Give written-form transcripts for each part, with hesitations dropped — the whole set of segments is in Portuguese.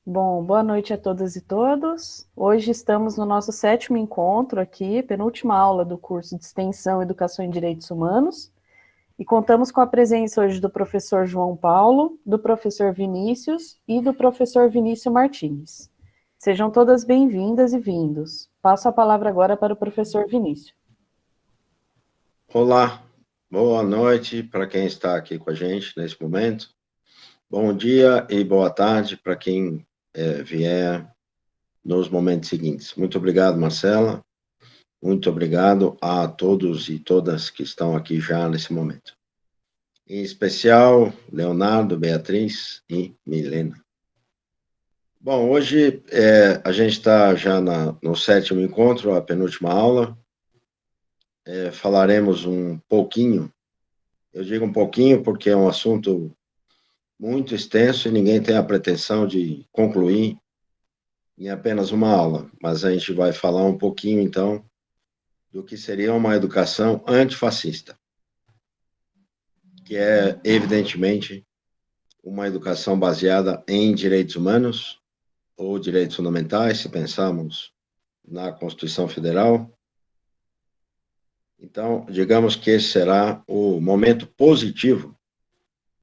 Bom, boa noite a todas e todos. Hoje estamos no nosso sétimo encontro aqui, penúltima aula do curso de Extensão Educação em Direitos Humanos, e contamos com a presença hoje do professor João Paulo, do professor Vinícius e do professor Vinícius Martins. Sejam todas bem-vindas e vindos. Passo a palavra agora para o professor Vinícius. Olá, boa noite para quem está aqui com a gente nesse momento. Bom dia e boa tarde para quem vier nos momentos seguintes. Muito obrigado, Marcela. Muito obrigado a todos e todas que estão aqui já nesse momento. Em especial, Leonardo, Beatriz e Milena. Bom, hoje a gente está já no sétimo encontro, a penúltima aula. Falaremos um pouquinho. Eu digo um pouquinho porque é um assunto muito extenso e ninguém tem a pretensão de concluir em apenas uma aula, mas a gente vai falar um pouquinho, então, do que seria uma educação antifascista, que é, evidentemente, uma educação baseada em direitos humanos ou direitos fundamentais, se pensarmos na Constituição Federal. Então, digamos que esse será o momento positivo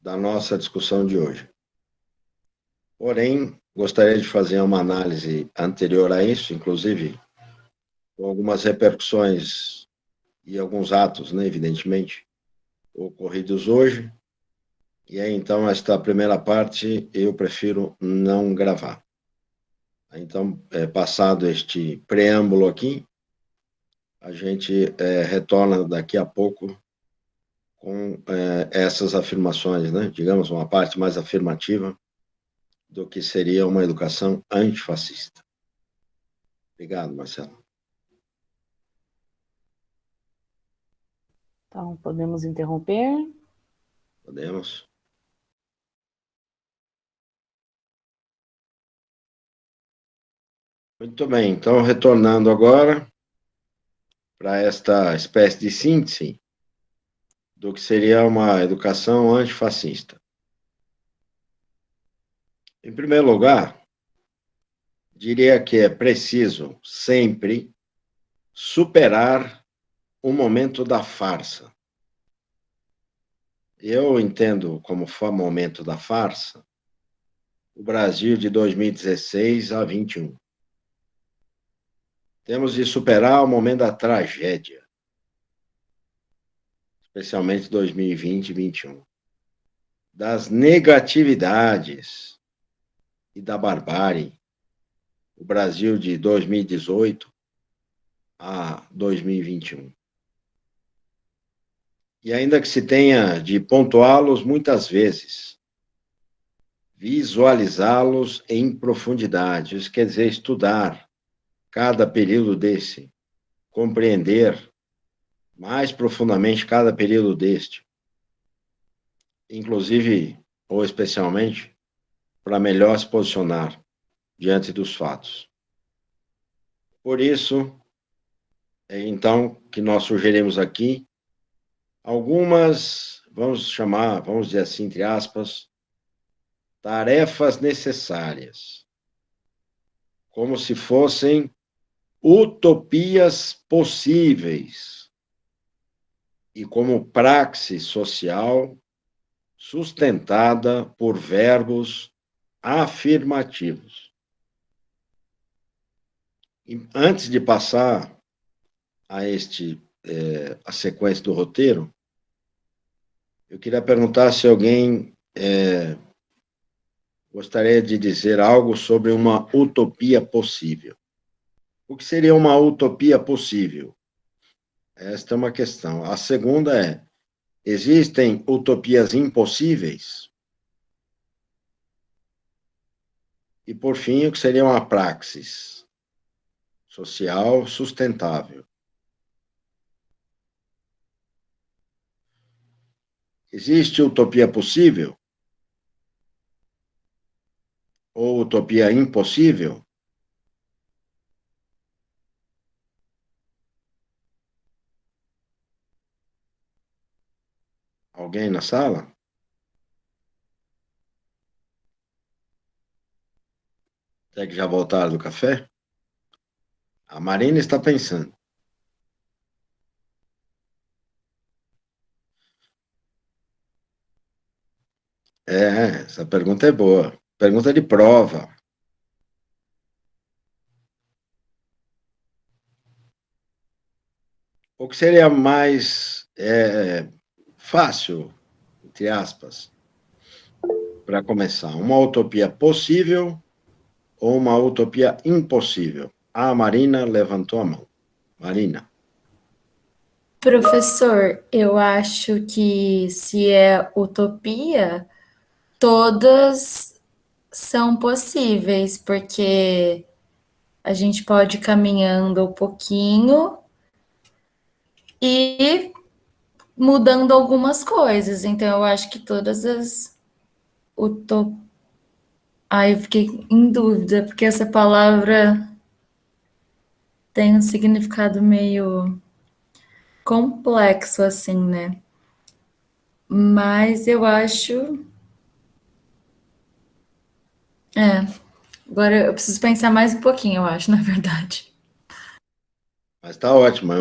da nossa discussão de hoje. Porém, gostaria de fazer uma análise anterior a isso, inclusive com algumas repercussões e alguns atos, né, evidentemente, ocorridos hoje. E aí, então, esta primeira parte eu prefiro não gravar. Então, passado este preâmbulo aqui, a gente retorna daqui a pouco com essas afirmações, né? Digamos, uma parte mais afirmativa do que seria uma educação antifascista. Obrigado, Marcelo. Então, podemos interromper. Podemos? Muito bem, então, retornando agora para esta espécie de síntese do que seria uma educação antifascista. Em primeiro lugar, diria que é preciso sempre superar o momento da farsa. Eu entendo como momento da farsa o Brasil de 2016 a 21. Temos de superar o momento da tragédia, especialmente 2020 e 21, das negatividades e da barbárie, o Brasil de 2018 a 2021. E ainda que se tenha de pontuá-los muitas vezes, visualizá-los em profundidade, isso quer dizer estudar cada período desse, compreender mais profundamente cada período deste, inclusive ou especialmente para melhor se posicionar diante dos fatos. Por isso, então, que nós sugerimos aqui algumas, vamos dizer assim, entre aspas, tarefas necessárias, como se fossem utopias possíveis e como praxe social sustentada por verbos afirmativos. E antes de passar a sequência do roteiro, eu queria perguntar se alguém gostaria de dizer algo sobre uma utopia possível. O que seria uma utopia possível? Esta é uma questão. A segunda é: existem utopias impossíveis? E, por fim, o que seria uma praxis social sustentável? Existe utopia possível? Ou utopia impossível? Alguém na sala? Até que já voltaram do café? A Marina está pensando. Essa pergunta é boa. Pergunta de prova. O que seria mais fácil, entre aspas, para começar? Uma utopia possível ou uma utopia impossível? A Marina levantou a mão. Marina. Professor, eu acho que se é utopia, todas são possíveis, porque a gente pode ir caminhando um pouquinho e mudando algumas coisas. Então, eu acho que todas as utopias. Ai, eu fiquei em dúvida, porque essa palavra tem um significado meio complexo, assim, né? Mas eu acho. Agora eu preciso pensar mais um pouquinho, eu acho, na verdade. Mas está ótimo,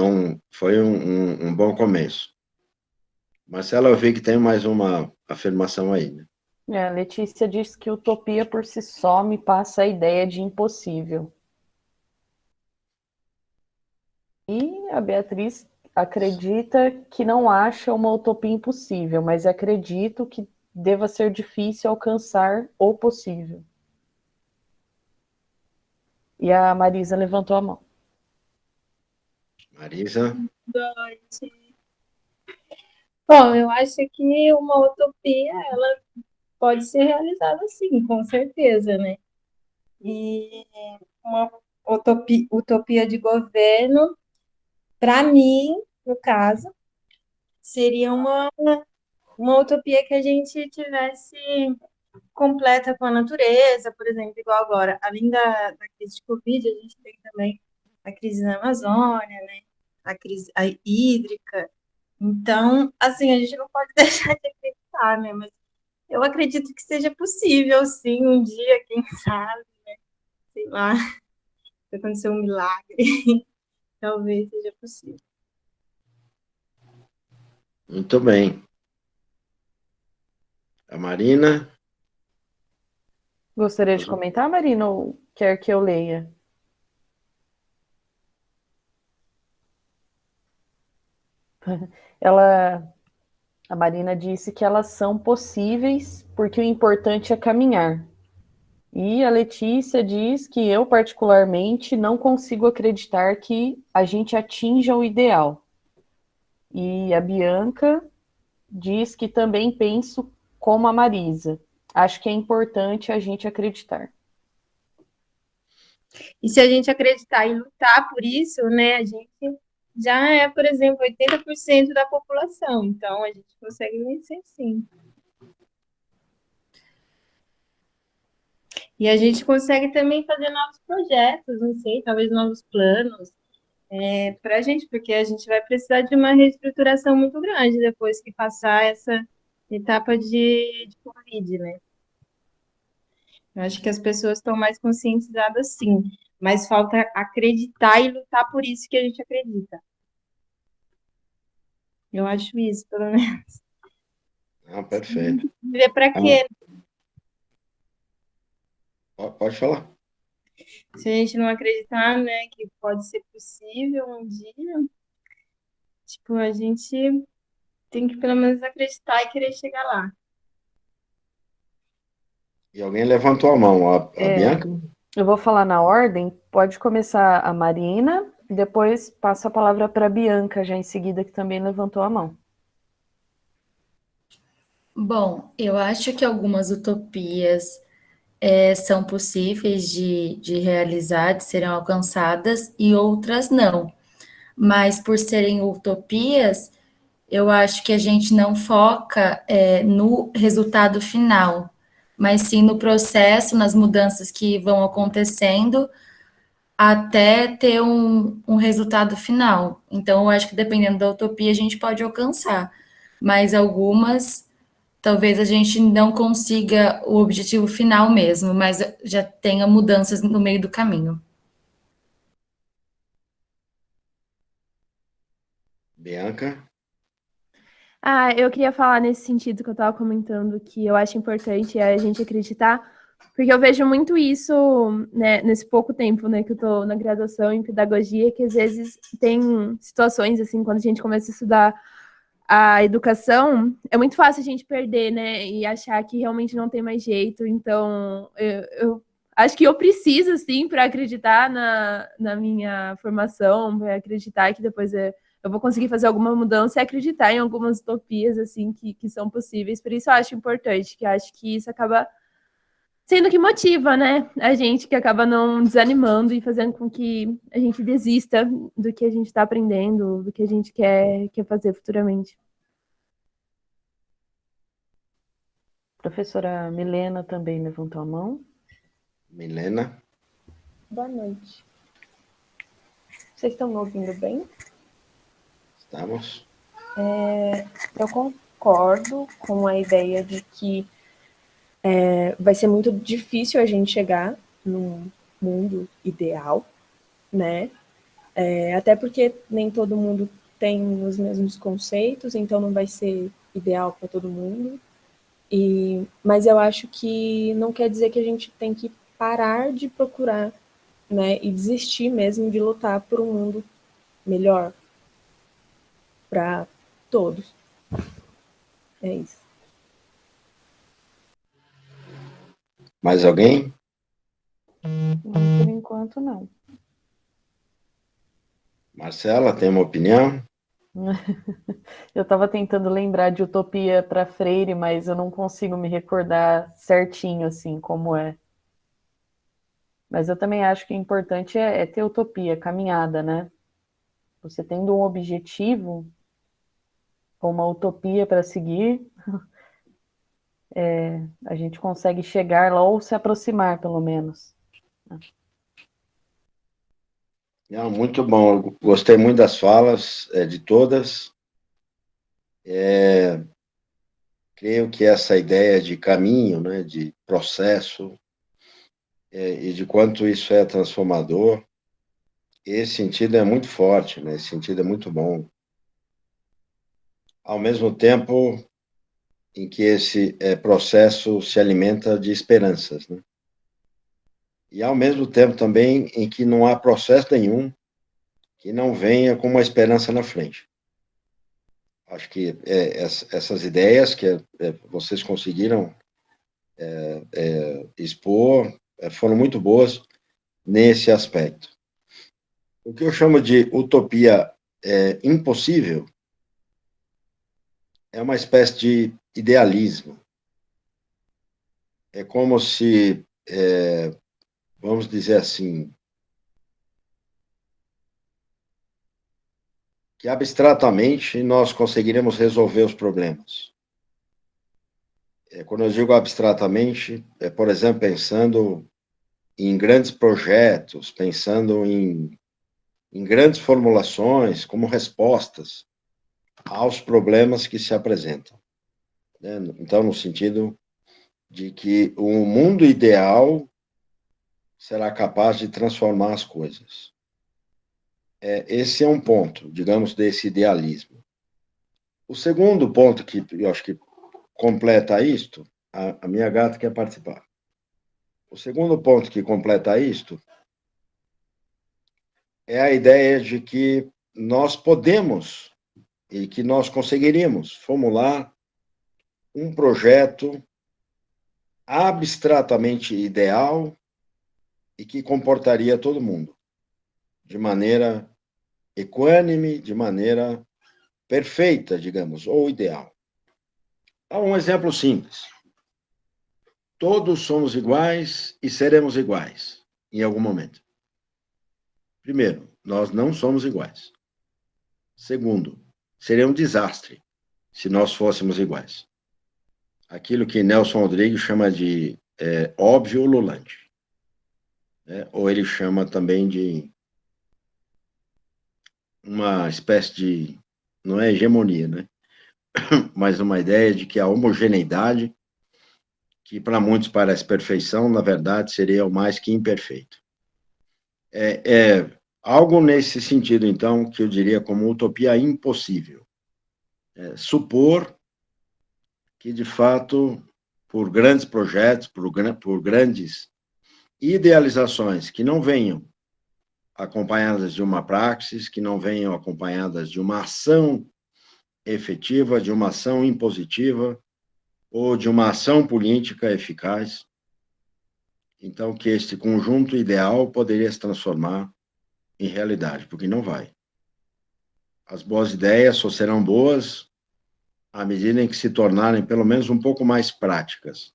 foi um bom começo. Marcela, eu vi que tem mais uma afirmação aí, né? A Letícia diz que utopia por si só me passa a ideia de impossível. E a Beatriz acredita que não acha uma utopia impossível, mas acredito que deva ser difícil alcançar o possível. E a Marisa levantou a mão. Marisa, Bom, eu acho que uma utopia, ela pode ser realizada sim, com certeza, né? E uma utopia de governo, para mim, no caso, seria uma utopia que a gente tivesse completa com a natureza, por exemplo, igual agora, além da crise de Covid, a gente tem também a crise na Amazônia, né? A crise hídrica. Então, assim, a gente não pode deixar de acreditar, né? Mas eu acredito que seja possível, sim, um dia, quem sabe, sei lá, se acontecer um milagre, talvez seja possível. muito bem. A Marina, Gostaria de comentar, Marina, ou quer que eu leia? A Marina disse que elas são possíveis porque o importante é caminhar. E a Letícia diz que eu, particularmente, não consigo acreditar que a gente atinja o ideal. E a Bianca diz que também penso como a Marisa. Acho que é importante a gente acreditar. E se a gente acreditar e lutar por isso, né, a gente já é, por exemplo, 80% da população. Então, a gente consegue vencer sim. E a gente consegue também fazer novos projetos, não sei, talvez novos planos para a gente, porque a gente vai precisar de uma reestruturação muito grande depois que passar essa etapa de Covid, né? Eu acho que as pessoas estão mais conscientizadas, sim, mas falta acreditar e lutar por isso que a gente acredita. Eu acho isso, pelo menos. perfeito. Viver para quê? Pode falar. Se a gente não acreditar, né, que pode ser possível um dia, tipo, a gente tem que pelo menos acreditar e querer chegar lá. E alguém levantou a mão, a Bianca? Eu vou falar na ordem. Pode começar a Marina, e depois passo a palavra para a Bianca, já em seguida, que também levantou a mão. Bom, eu acho que algumas utopias são possíveis de realizar, de serem alcançadas, e outras não. Mas por serem utopias, eu acho que a gente não foca no resultado final, mas sim no processo, nas mudanças que vão acontecendo até ter um resultado final. Então, eu acho que dependendo da utopia, a gente pode alcançar, mas algumas talvez a gente não consiga o objetivo final mesmo, mas já tenha mudanças no meio do caminho. Bianca? Ah, eu queria falar nesse sentido que eu estava comentando, que eu acho importante a gente acreditar, porque eu vejo muito isso, né, nesse pouco tempo, né, que eu estou na graduação em pedagogia, que às vezes tem situações, assim, quando a gente começa a estudar a educação, é muito fácil a gente perder, né, e achar que realmente não tem mais jeito. Então, eu acho que eu preciso, sim, para acreditar na minha formação, para acreditar que depois eu vou conseguir fazer alguma mudança e acreditar em algumas utopias, assim, que são possíveis. Por isso eu acho importante, que eu acho que isso acaba sendo que motiva, né, a gente, que acaba não desanimando e fazendo com que a gente desista do que a gente está aprendendo, do que a gente quer fazer futuramente. Professora Milena também levantou a mão. Milena? Boa noite. Vocês estão me ouvindo bem? Estamos? Eu concordo com a ideia de que vai ser muito difícil a gente chegar num mundo ideal, né? Até porque nem todo mundo tem os mesmos conceitos, então não vai ser ideal para todo mundo. Mas eu acho que não quer dizer que a gente tem que parar de procurar, né? E desistir mesmo de lutar por um mundo melhor para todos. É isso. Mais alguém? Por enquanto, não. Marcela, tem uma opinião? Eu estava tentando lembrar de Utopia para Freire, mas eu não consigo me recordar certinho, assim, como é. Mas eu também acho que o importante é ter utopia, caminhada, né? Você tendo um objetivo, uma utopia para seguir, a gente consegue chegar lá ou se aproximar, pelo menos. Não, muito bom, eu gostei muito das falas, de todas. Creio que essa ideia de caminho, né, de processo, e de quanto isso é transformador, esse sentido é muito forte, né, esse sentido é muito bom. Ao mesmo tempo em que esse processo se alimenta de esperanças, né? E ao mesmo tempo também em que não há processo nenhum que não venha com uma esperança na frente. Acho que essas ideias que vocês conseguiram expor foram muito boas nesse aspecto. O que eu chamo de utopia impossível é uma espécie de idealismo. É como se, vamos dizer assim, que abstratamente nós conseguiremos resolver os problemas. Quando eu digo abstratamente, por exemplo, pensando em grandes projetos, pensando em grandes formulações como respostas aos problemas que se apresentam, né? Então, no sentido de que o mundo ideal será capaz de transformar as coisas. Esse é um ponto, digamos, desse idealismo. O segundo ponto que eu acho que completa isto, a minha gata quer participar. O segundo ponto que completa isto é a ideia de que nós podemos e que nós conseguiríamos formular um projeto abstratamente ideal e que comportaria todo mundo de maneira equânime, de maneira perfeita, digamos, ou ideal. Há um exemplo simples. Todos somos iguais e seremos iguais em algum momento. Primeiro, nós não somos iguais. Segundo, seria um desastre se nós fôssemos iguais. Aquilo que Nelson Rodrigues chama de óbvio ululante, né? Ou ele chama também de uma espécie de, não é hegemonia, né? mas uma ideia de que a homogeneidade, que para muitos parece perfeição, na verdade seria o mais que imperfeito. É algo nesse sentido, então, que eu diria como utopia impossível. Supor que, de fato, por grandes projetos, por grandes idealizações que não venham acompanhadas de uma praxis, que não venham acompanhadas de uma ação efetiva, de uma ação impositiva ou de uma ação política eficaz, então que este conjunto ideal poderia se transformar em realidade, porque não vai. As boas ideias só serão boas à medida em que se tornarem pelo menos um pouco mais práticas,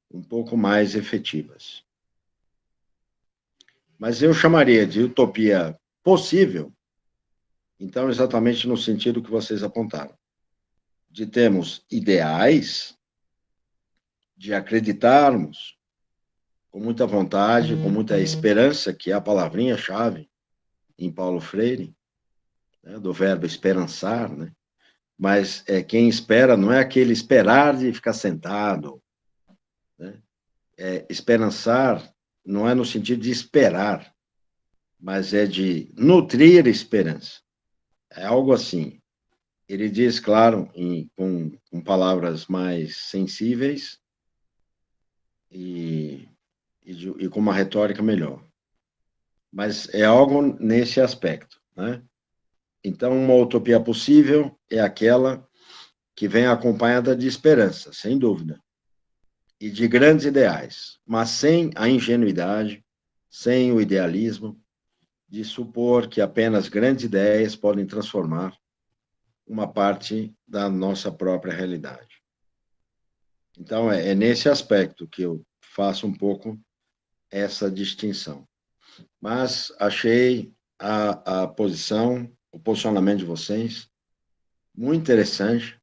um pouco mais efetivas. Mas eu chamaria de utopia possível, então, exatamente no sentido que vocês apontaram, de termos ideais, de acreditarmos com muita vontade, com muita esperança, que é a palavrinha-chave em Paulo Freire, né, do verbo esperançar, né? Mas quem espera não é aquele esperar de ficar sentado, né? Esperançar não é no sentido de esperar, mas é de nutrir esperança. É algo assim. Ele diz, claro, com palavras mais sensíveis e com uma retórica melhor. Mas é algo nesse aspecto, né? Então, uma utopia possível é aquela que vem acompanhada de esperança, sem dúvida, e de grandes ideais, mas sem a ingenuidade, sem o idealismo, de supor que apenas grandes ideias podem transformar uma parte da nossa própria realidade. Então, é nesse aspecto que eu faço um pouco essa distinção. Mas achei a posição, o posicionamento de vocês muito interessante,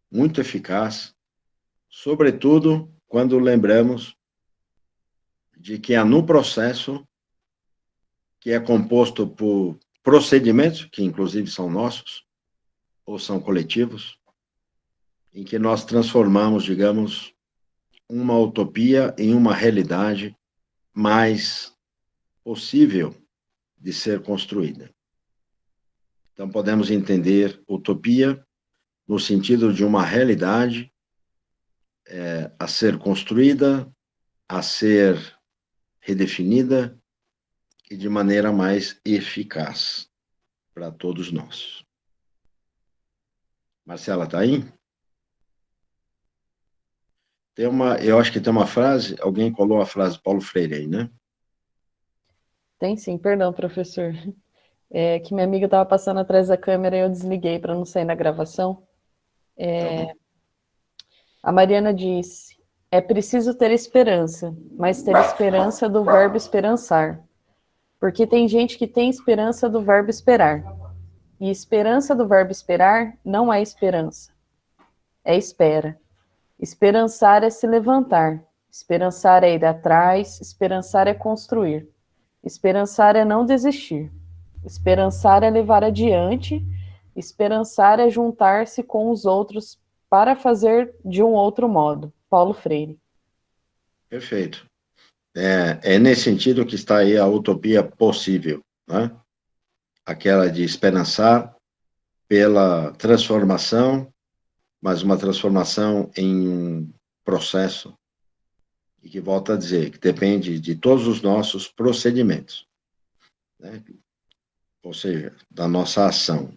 muito eficaz, sobretudo quando lembramos de que há no processo, que é composto por procedimentos, que inclusive são nossos, ou são coletivos, em que nós transformamos, digamos, uma utopia em uma realidade mais possível de ser construída. Então, podemos entender utopia no sentido de uma realidade a ser construída, a ser redefinida e de maneira mais eficaz para todos nós. Marcela, está aí? Eu acho que tem uma frase, alguém colou a frase Paulo Freire aí, né? Tem sim, perdão, professor. É que minha amiga estava passando atrás da câmera e eu desliguei para não sair na gravação. Tá bom. A Mariana disse: é preciso ter esperança, mas ter esperança do verbo esperançar. Porque tem gente que tem esperança do verbo esperar. E esperança do verbo esperar não é esperança, é espera. Esperançar é se levantar. Esperançar é ir atrás. Esperançar é construir. Esperançar é não desistir. Esperançar é levar adiante. Esperançar é juntar-se com os outros para fazer de um outro modo. Paulo Freire. Perfeito. É nesse sentido que está aí a utopia possível, né? Aquela de esperançar pela transformação, mas uma transformação em um processo, e que volta a dizer que depende de todos os nossos procedimentos, né? Ou seja, da nossa ação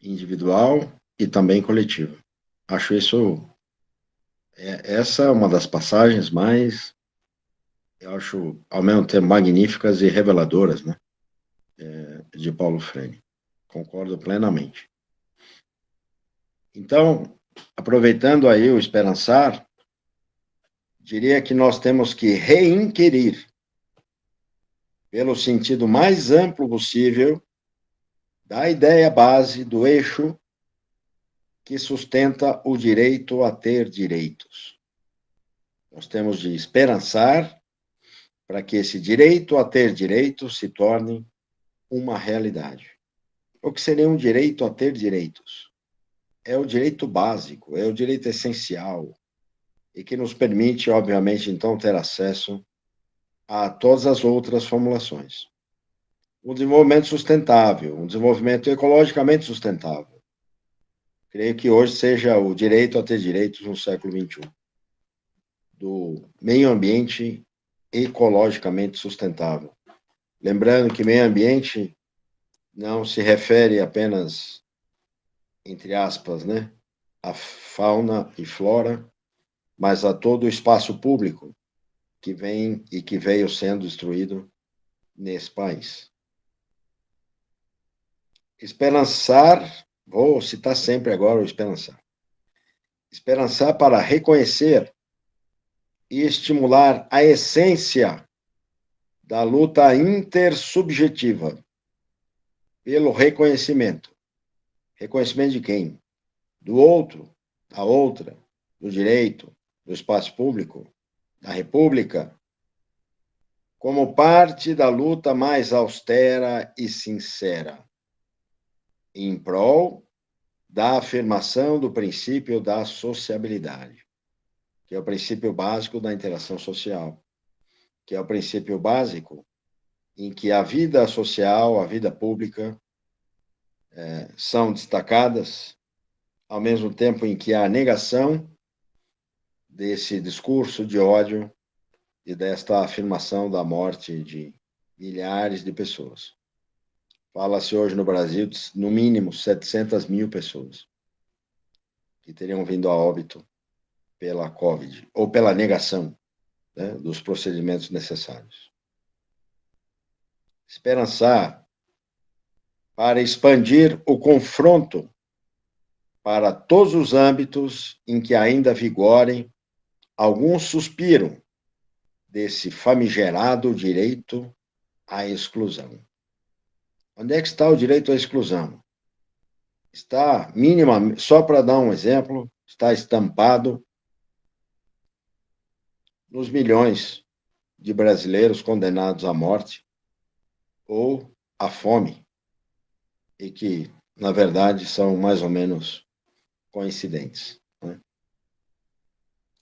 individual e também coletiva. Acho essa é uma das passagens mais, eu acho, ao mesmo tempo, magníficas e reveladoras, né? De Paulo Freire. Concordo plenamente. Então, aproveitando aí o esperançar, diria que nós temos que reinquirir, pelo sentido mais amplo possível, da ideia base do eixo que sustenta o direito a ter direitos. Nós temos de esperançar para que esse direito a ter direitos se torne uma realidade. O que seria um direito a ter direitos? é o direito básico, é o direito essencial, e que nos permite, obviamente, então, ter acesso a todas as outras formulações. O desenvolvimento sustentável, um desenvolvimento ecologicamente sustentável. Creio que hoje seja o direito a ter direitos no século XXI, do meio ambiente ecologicamente sustentável. Lembrando que meio ambiente não se refere apenas, entre aspas, né, a fauna e flora, mas a todo o espaço público que vem e que veio sendo destruído nesse país. Esperançar, vou citar sempre agora o esperançar. Esperançar para reconhecer e estimular a essência da luta intersubjetiva pelo reconhecimento. Reconhecimento de quem? Do outro, da outra, do direito, do espaço público, da república, como parte da luta mais austera e sincera, em prol da afirmação do princípio da sociabilidade, que é o princípio básico da interação social, que é o princípio básico em que a vida social, a vida pública, são destacadas, ao mesmo tempo em que há negação desse discurso de ódio e desta afirmação da morte de milhares de pessoas. Fala-se hoje no Brasil de, no mínimo, 700 mil pessoas que teriam vindo a óbito pela Covid, ou pela negação, né, dos procedimentos necessários. Esperançar para expandir o confronto para todos os âmbitos em que ainda vigorem algum suspiro desse famigerado direito à exclusão. Onde é que está o direito à exclusão? Está minimamente, só para dar um exemplo, está estampado nos milhões de brasileiros condenados à morte ou à fome, e que, na verdade, são mais ou menos coincidentes, né?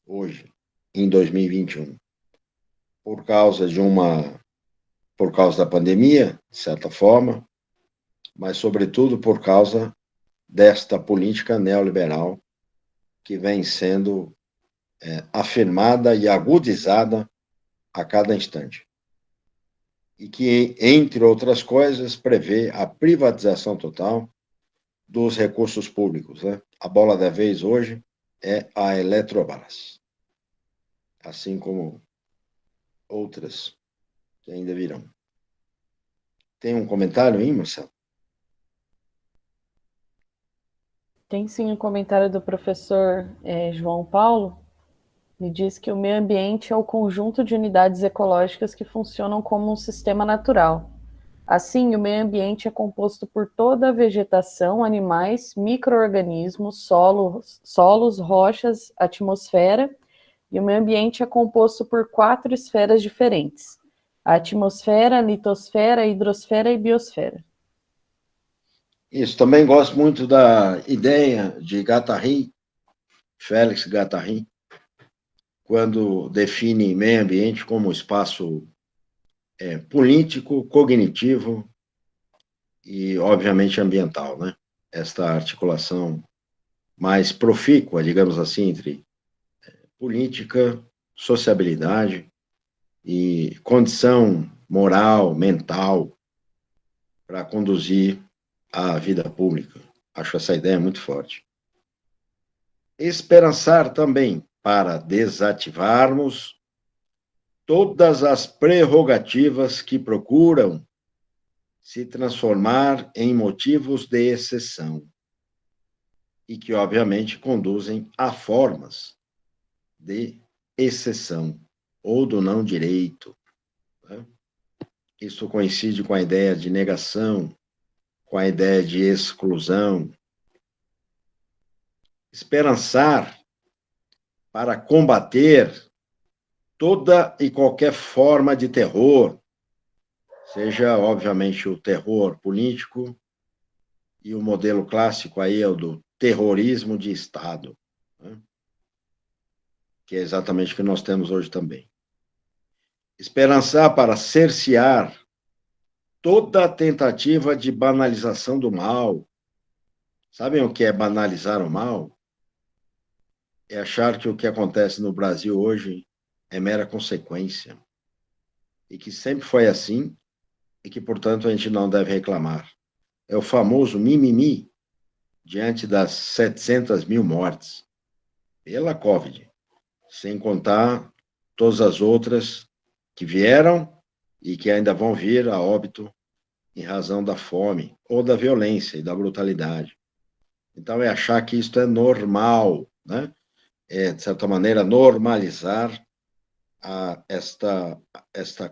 Hoje, em 2021, por causa da pandemia, de certa forma, mas, sobretudo, por causa desta política neoliberal que vem sendo afirmada e agudizada a cada instante. E que, entre outras coisas, prevê a privatização total dos recursos públicos, né? A bola da vez hoje é a Eletrobras, assim como outras que ainda virão. Tem um comentário aí, Marcelo? Tem sim um comentário do professor João Paulo. Ele diz que o meio ambiente é o conjunto de unidades ecológicas que funcionam como um sistema natural. Assim, o meio ambiente é composto por toda a vegetação, animais, micro-organismos, solos, rochas, atmosfera, e o meio ambiente é composto por 4 esferas diferentes: a atmosfera, a litosfera, a hidrosfera e biosfera. Isso, também gosto muito da ideia de Guattari, Félix Guattari, quando define meio ambiente como espaço político, cognitivo e, obviamente, ambiental, né? Esta articulação mais profícua, digamos assim, entre política, sociabilidade e condição moral, mental para conduzir a vida pública. Acho essa ideia muito forte. Esperançar também para desativarmos todas as prerrogativas que procuram se transformar em motivos de exceção e que, obviamente, conduzem a formas de exceção ou do não direito, né? Isso coincide com a ideia de negação, com a ideia de exclusão. Esperançar para combater toda e qualquer forma de terror, seja, obviamente, o terror político, e o modelo clássico aí é o do terrorismo de Estado, né? Que é exatamente o que nós temos hoje também. Esperançar para cercear toda a tentativa de banalização do mal. Sabem o que é banalizar o mal? É achar que o que acontece no Brasil hoje é mera consequência, e que sempre foi assim, e que, portanto, a gente não deve reclamar. É o famoso mimimi diante das 700 mil mortes pela Covid, sem contar todas as outras que vieram e que ainda vão vir a óbito em razão da fome, ou da violência e da brutalidade. Então, é achar que isto é normal, né? É, de certa maneira, normalizar esta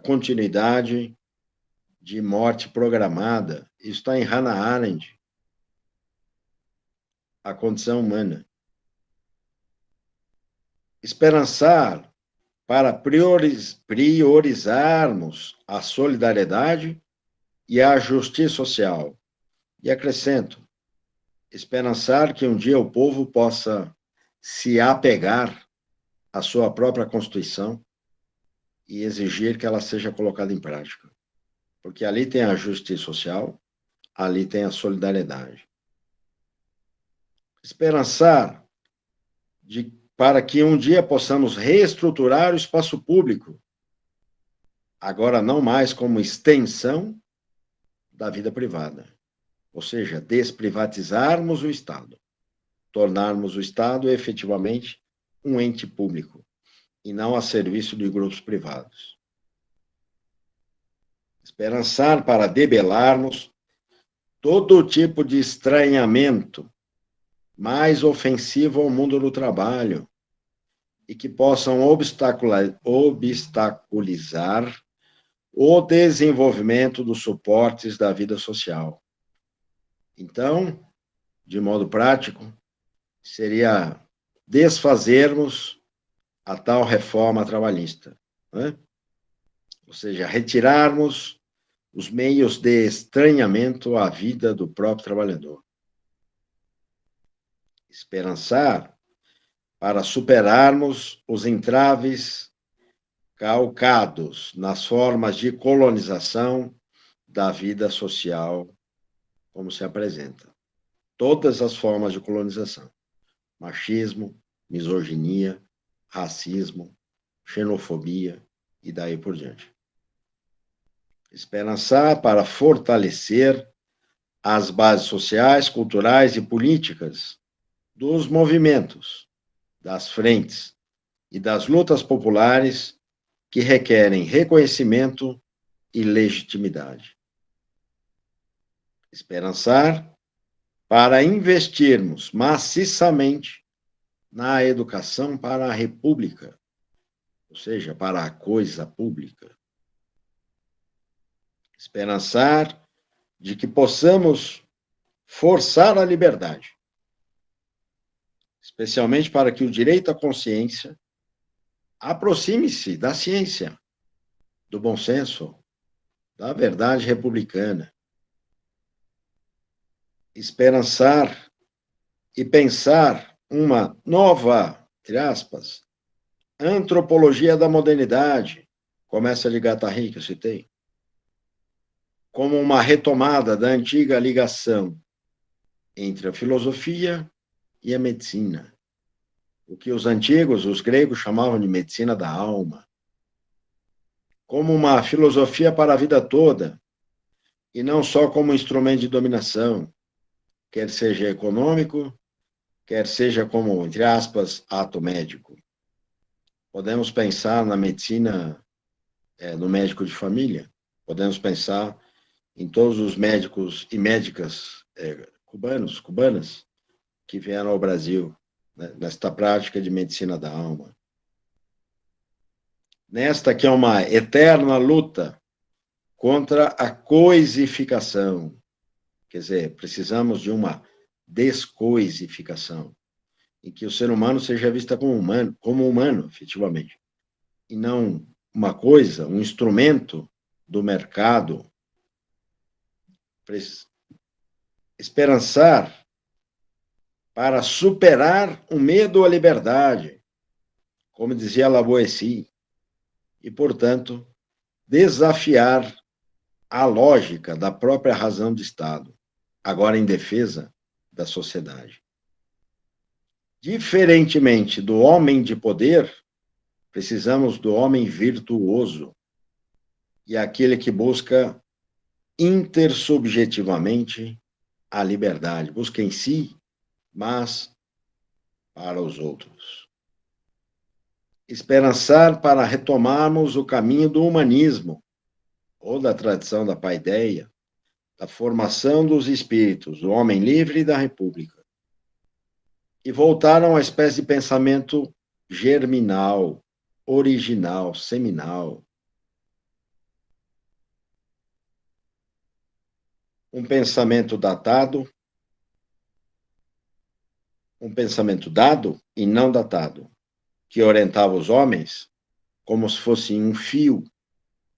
continuidade de morte programada. Isso está em Hannah Arendt, A Condição Humana. Esperançar para priorizarmos a solidariedade e a justiça social. E acrescento, esperançar que um dia o povo possa se apegar à sua própria Constituição e exigir que ela seja colocada em prática. Porque ali tem a justiça social, ali tem a solidariedade. Esperançar para que um dia possamos reestruturar o espaço público, agora não mais como extensão da vida privada. Ou seja, desprivatizarmos o Estado, tornarmos o Estado efetivamente um ente público e não a serviço de grupos privados. Esperançar para debelarmos todo tipo de estranhamento mais ofensivo ao mundo do trabalho e que possam obstaculizar o desenvolvimento dos suportes da vida social. Então, de modo prático, seria desfazermos a tal reforma trabalhista, né? Ou seja, retirarmos os meios de estranhamento à vida do próprio trabalhador. Esperançar para superarmos os entraves calcados nas formas de colonização da vida social, como se apresenta. Todas as formas de colonização: machismo, misoginia, racismo, xenofobia e daí por diante. Esperançar para fortalecer as bases sociais, culturais e políticas dos movimentos, das frentes e das lutas populares que requerem reconhecimento e legitimidade. Esperançar para investirmos maciçamente na educação para a República, ou seja, para a coisa pública. Esperançar de que possamos forçar a liberdade, especialmente para que o direito à consciência aproxime-se da ciência, do bom senso, da verdade republicana. Esperançar e pensar uma nova, entre aspas, antropologia da modernidade, como essa de Guattari que eu citei, como uma retomada da antiga ligação entre a filosofia e a medicina, o que os antigos, os gregos, chamavam de medicina da alma, como uma filosofia para a vida toda, e não só como instrumento de dominação, quer seja econômico, quer seja como, entre aspas, ato médico. Podemos pensar na medicina, no médico de família, podemos pensar em todos os médicos e médicas cubanas, que vieram ao Brasil, né, nesta prática de medicina da alma. Nesta que é uma eterna luta contra a coisificação. Quer dizer, precisamos de uma descoisificação, em que o ser humano seja visto como humano, efetivamente, e não uma coisa, um instrumento do mercado. Esperançar para superar o medo à liberdade, como dizia Lavoisier, e, portanto, desafiar a lógica da própria razão de Estado, agora em defesa da sociedade. Diferentemente do homem de poder, precisamos do homem virtuoso e aquele que busca intersubjetivamente a liberdade, busca em si, mas para os outros. Esperançar para retomarmos o caminho do humanismo, ou da tradição da paideia, da formação dos espíritos, do homem livre e da república, e voltar a uma espécie de pensamento germinal, original, seminal. Um pensamento datado, um pensamento dado e não datado, que orientava os homens como se fosse um fio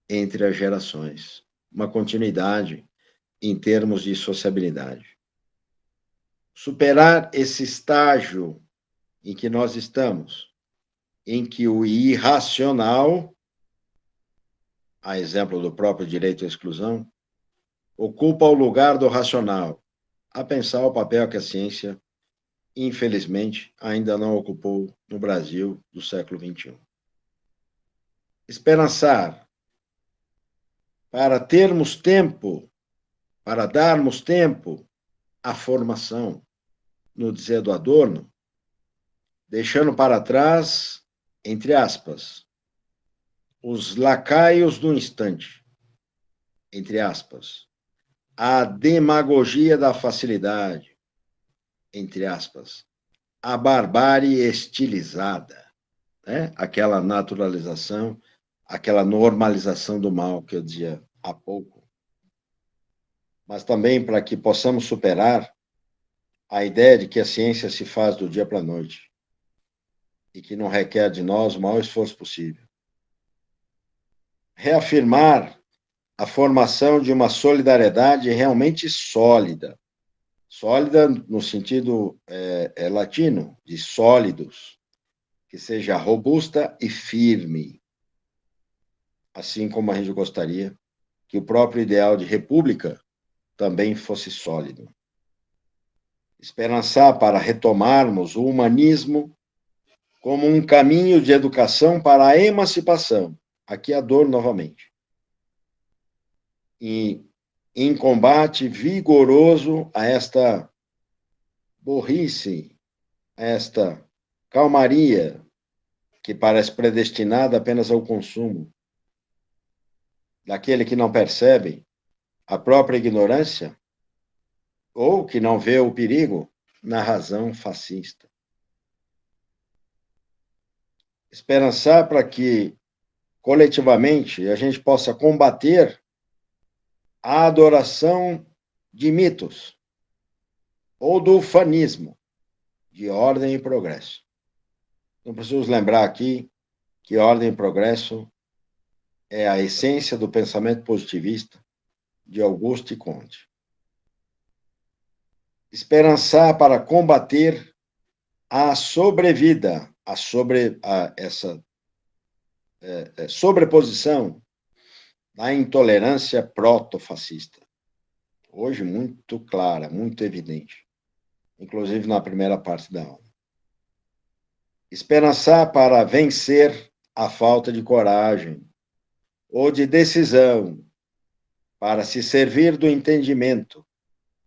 entre as gerações, uma continuidade em termos de sociabilidade. Superar esse estágio em que nós estamos, em que o irracional, a exemplo do próprio direito à exclusão, ocupa o lugar do racional, a pensar o papel que a ciência, infelizmente, ainda não ocupou no Brasil do século XXI. Esperançar para termos tempo, para darmos tempo à formação, no dizer do Adorno, deixando para trás, entre aspas, os lacaios do instante, entre aspas, a demagogia da facilidade, entre aspas, a barbárie estilizada, né? Aquela naturalização, aquela normalização do mal que eu dizia há pouco. Mas também para que possamos superar a ideia de que a ciência se faz do dia para a noite e que não requer de nós o maior esforço possível. Reafirmar a formação de uma solidariedade realmente sólida, sólida no sentido latino, de sólidos, que seja robusta e firme, assim como a gente gostaria que o próprio ideal de república também fosse sólido. Esperançar para retomarmos o humanismo como um caminho de educação para a emancipação, aqui a dor novamente, e em combate vigoroso a esta burrice, a esta calmaria que parece predestinada apenas ao consumo, daquele que não percebe a própria ignorância ou que não vê o perigo na razão fascista. Esperançar para que, coletivamente, a gente possa combater a adoração de mitos ou do ufanismo, de ordem e progresso. Não preciso lembrar aqui que ordem e progresso é a essência do pensamento positivista de Auguste Comte. Esperançar para combater a sobrevida, essa sobreposição da intolerância proto-fascista. Hoje muito clara, muito evidente, inclusive na primeira parte da aula. Esperançar para vencer a falta de coragem ou de decisão, para se servir do entendimento,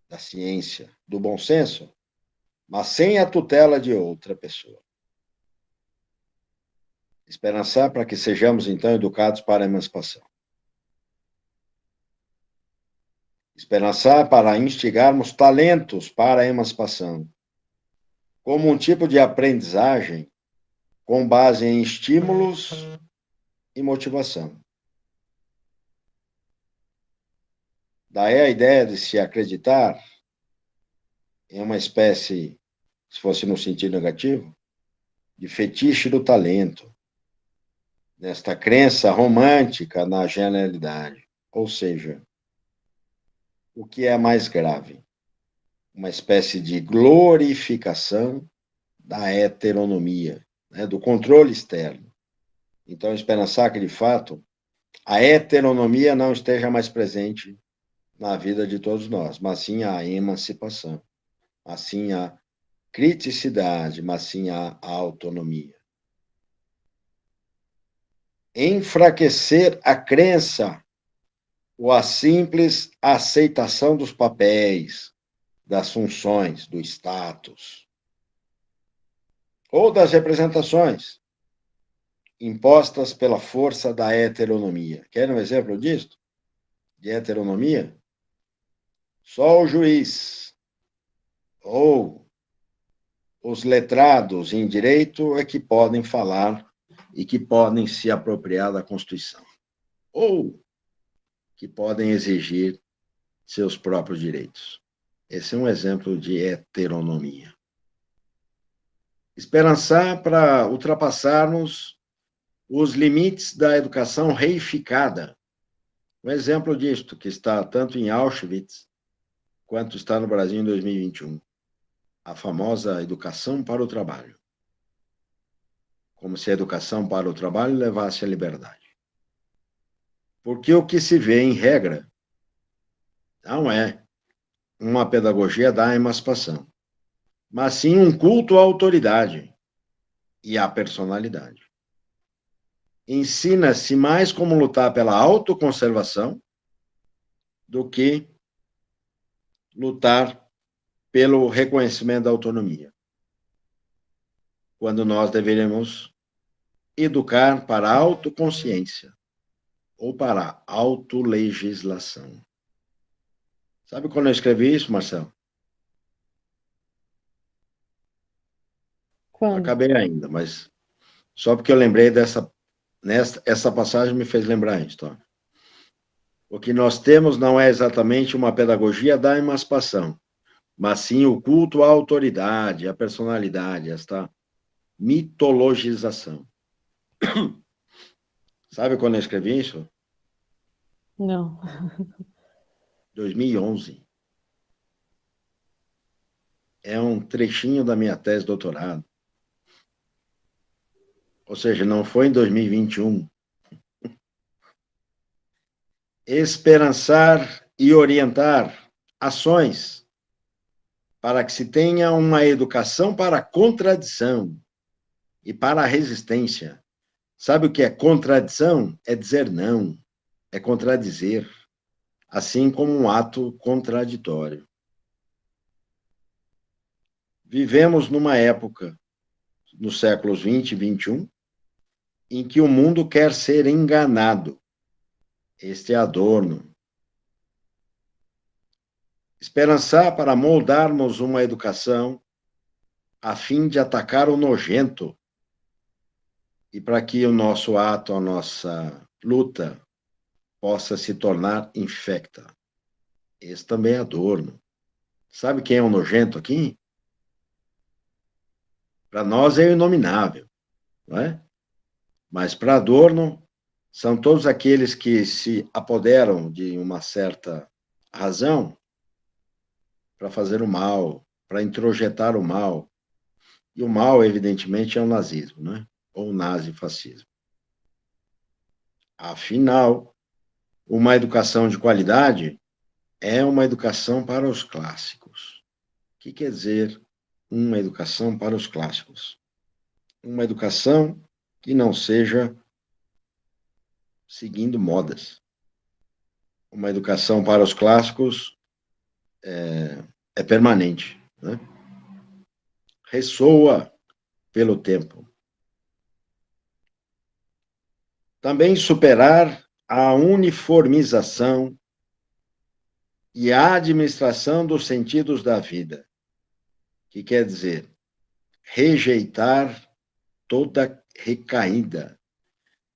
da ciência, do bom senso, mas sem a tutela de outra pessoa. Esperançar para que sejamos, então, educados para a emancipação. Esperançar para instigarmos talentos para a emancipação, como um tipo de aprendizagem com base em estímulos e motivação. Daí a ideia de se acreditar em uma espécie, se fosse no sentido negativo, de fetiche do talento, nesta crença romântica na genialidade. Ou seja, o que é mais grave? uma espécie de glorificação da heteronomia, né, do controle externo. Então, esperançar que, de fato, a heteronomia não esteja mais presente na vida de todos nós, mas sim a emancipação, mas sim a criticidade, mas sim a autonomia. Enfraquecer a crença ou a simples aceitação dos papéis, das funções, do status, ou das representações impostas pela força da heteronomia. Quer um exemplo disso? De heteronomia? Só o juiz ou os letrados em direito é que podem falar e que podem se apropriar da Constituição, ou que podem exigir seus próprios direitos. Esse é um exemplo de heteronomia. Esperançar para ultrapassarmos os limites da educação reificada. Um exemplo disto, que está tanto em Auschwitz, quanto está no Brasil em 2021. A famosa educação para o trabalho. Como se a educação para o trabalho levasse à liberdade. Porque o que se vê em regra não é uma pedagogia da emancipação, mas sim um culto à autoridade e à personalidade. Ensina-se mais como lutar pela autoconservação do que lutar pelo reconhecimento da autonomia. Quando nós deveríamos educar para a autoconsciência ou para a autolegislação. Sabe quando eu escrevi isso, Marcelo? Quando? Acabei ainda, mas só porque eu lembrei essa passagem me fez lembrar isso. Tá? O que nós temos não é exatamente uma pedagogia da emancipação, mas sim o culto à autoridade, à personalidade, esta mitologização. Sabe quando eu escrevi isso? Não. 2011. É um trechinho da minha tese de doutorado. Ou seja, não foi em 2021. Esperançar e orientar ações para que se tenha uma educação para a contradição e para a resistência. Sabe o que é contradição? É dizer não, é contradizer, assim como um ato contraditório. Vivemos numa época, nos séculos 20 e 21, em que o mundo quer ser enganado. Este é Adorno. Esperançar para moldarmos uma educação a fim de atacar o nojento e para que o nosso ato, a nossa luta, possa se tornar infecta. Esse também é Adorno. Sabe quem é o nojento aqui? Para nós é o inominável, não é? Mas para Adorno, são todos aqueles que se apoderam de uma certa razão para fazer o mal, para introjetar o mal. E o mal, evidentemente, é o nazismo, né? Ou o nazifascismo. Afinal, uma educação de qualidade é uma educação para os clássicos. O que quer dizer uma educação para os clássicos? Uma educação que não seja seguindo modas. Uma educação para os clássicos é permanente, né? Ressoa pelo tempo. Também superar a uniformização e a administração dos sentidos da vida, que quer dizer rejeitar toda recaída,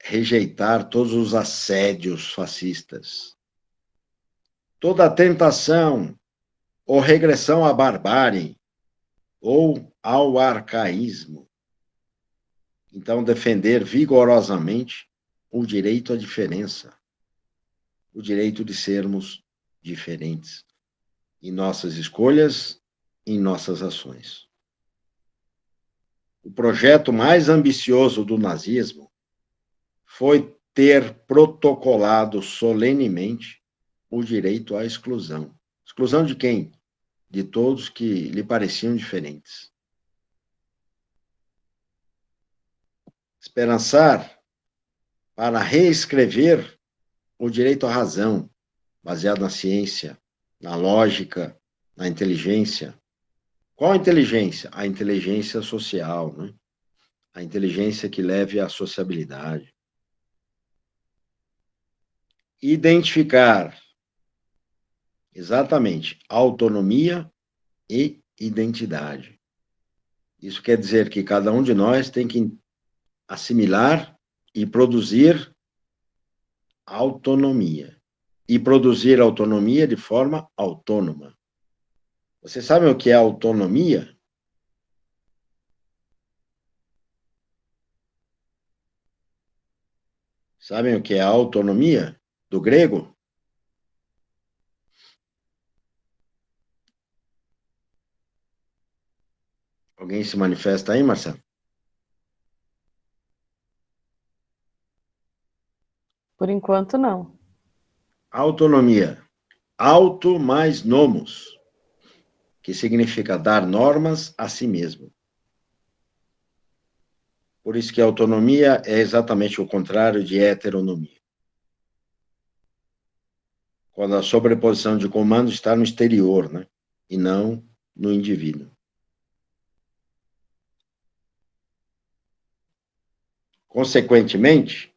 rejeitar todos os assédios fascistas, toda tentação ou regressão à barbárie ou ao arcaísmo. Então, defender vigorosamente o direito à diferença, o direito de sermos diferentes. E nossas escolhas em nossas ações. O projeto mais ambicioso do nazismo foi ter protocolado solenemente o direito à exclusão. Exclusão de quem? De todos que lhe pareciam diferentes. Esperançar para reescrever o direito à razão, baseado na ciência, na lógica, na inteligência. Qual a inteligência? A inteligência social, né? A inteligência que leve à sociabilidade. Identificar exatamente autonomia e identidade. Isso quer dizer que cada um de nós tem que assimilar e produzir autonomia. E produzir autonomia de forma autônoma. Vocês sabem o que é autonomia? Sabem o que é autonomia? Do grego? Alguém se manifesta aí, Marcelo? Por enquanto, não. Autonomia. Auto mais nomos, que significa dar normas a si mesmo. Por isso que autonomia é exatamente o contrário de heteronomia. Quando a sobreposição de comando está no exterior, né? E não no indivíduo. Consequentemente,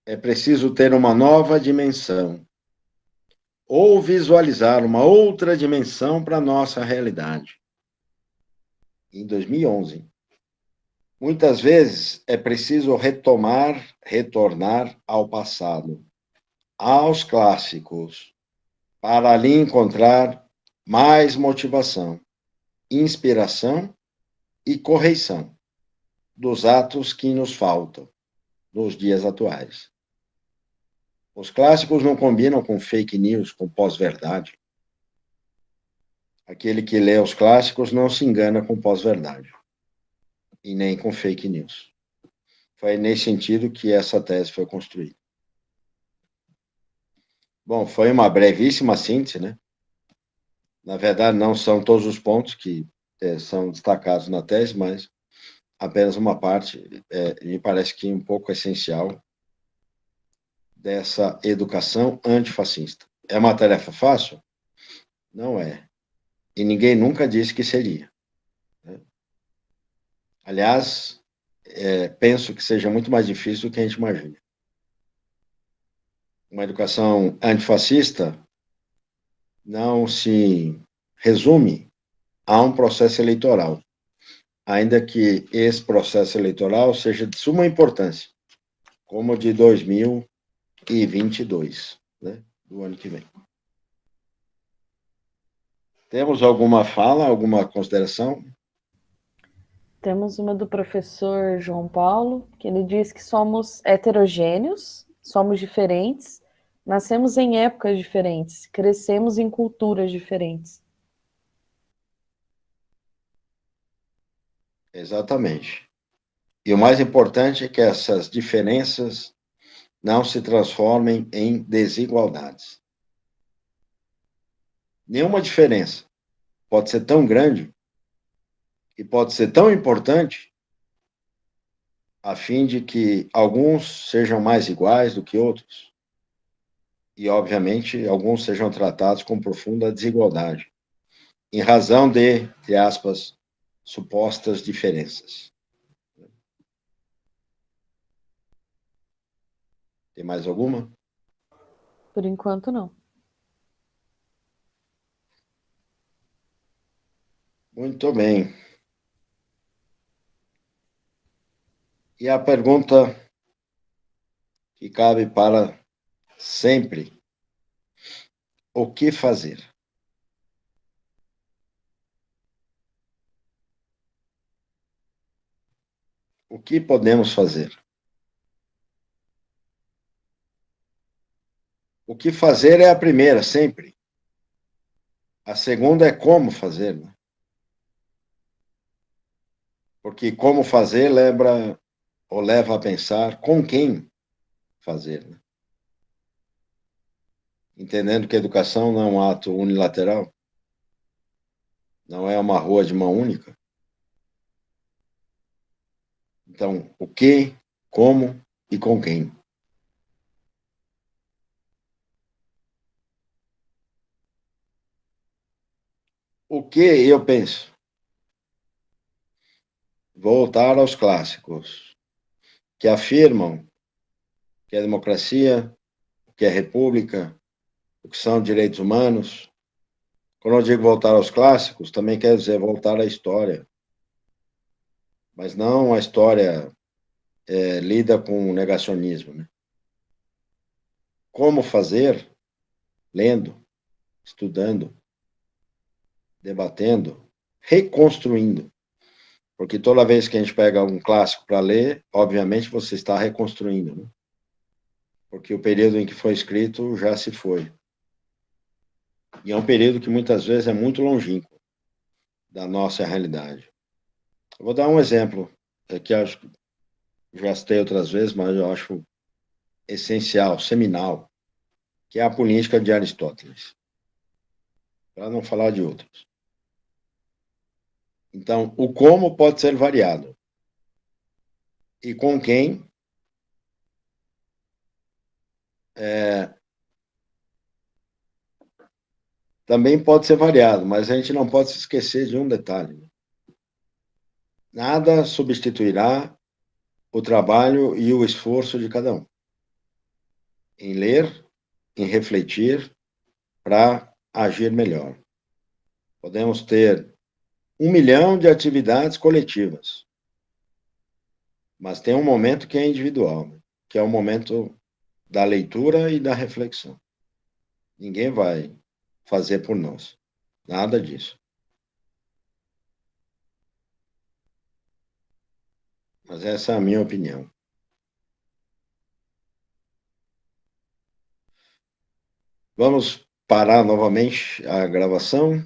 é preciso ter uma nova dimensão, ou visualizar uma outra dimensão para a nossa realidade. Em 2011, muitas vezes é preciso retornar ao passado, aos clássicos, para ali encontrar mais motivação, inspiração e correção dos atos que nos faltam nos dias atuais. Os clássicos não combinam com fake news, com pós-verdade. Aquele que lê os clássicos não se engana com pós-verdade e nem com fake news. Foi nesse sentido que essa tese foi construída. Bom, foi uma brevíssima síntese, né? Na verdade, não são todos os pontos que são destacados na tese, mas apenas uma parte, me parece que um pouco essencial, dessa educação antifascista. É uma tarefa fácil? Não é. E ninguém nunca disse que seria. Né? Aliás, penso que seja muito mais difícil do que a gente imagina. Uma educação antifascista não se resume a um processo eleitoral, ainda que esse processo eleitoral seja de suma importância, como o de 2022, né, do ano que vem. Temos alguma fala, alguma consideração? Temos uma do professor João Paulo, que ele diz que somos heterogêneos, somos diferentes, nascemos em épocas diferentes, crescemos em culturas diferentes. Exatamente. E o mais importante é que essas diferenças não se transformem em desigualdades. Nenhuma diferença pode ser tão grande e pode ser tão importante a fim de que alguns sejam mais iguais do que outros. E, obviamente, alguns sejam tratados com profunda desigualdade, em razão de, entre aspas, supostas diferenças. Tem mais alguma? Por enquanto, não. Muito bem. E a pergunta que cabe para sempre: o que fazer? O que podemos fazer? O que fazer é a primeira, sempre. A segunda é como fazer, né? Porque como fazer leva a pensar com quem fazer, né? Entendendo que a educação não é um ato unilateral, não é uma rua de mão única. Então, o que, como e com quem. O que eu penso? Voltar aos clássicos, que afirmam que a democracia, o que é república, o que são direitos humanos. Quando eu digo voltar aos clássicos, também quer dizer voltar à história, mas não a história lida com negacionismo, né? Como fazer? Lendo, estudando, debatendo, reconstruindo. Porque toda vez que a gente pega um clássico para ler, obviamente você está reconstruindo, né? Porque o período em que foi escrito já se foi. E é um período que muitas vezes é muito longínquo da nossa realidade. Eu vou dar um exemplo, que acho que já citei outras vezes, mas eu acho essencial, seminal, que é a política de Aristóteles, para não falar de outros. Então, o como pode ser variado. E com quem também pode ser variado, mas a gente não pode se esquecer de um detalhe. Nada substituirá o trabalho e o esforço de cada um. Em ler, em refletir, para agir melhor. Podemos ter 1 milhão de atividades coletivas, mas tem um momento que é individual, que é o momento da leitura e da reflexão. Ninguém vai fazer por nós. Nada disso. Mas essa é a minha opinião. Vamos parar novamente a gravação.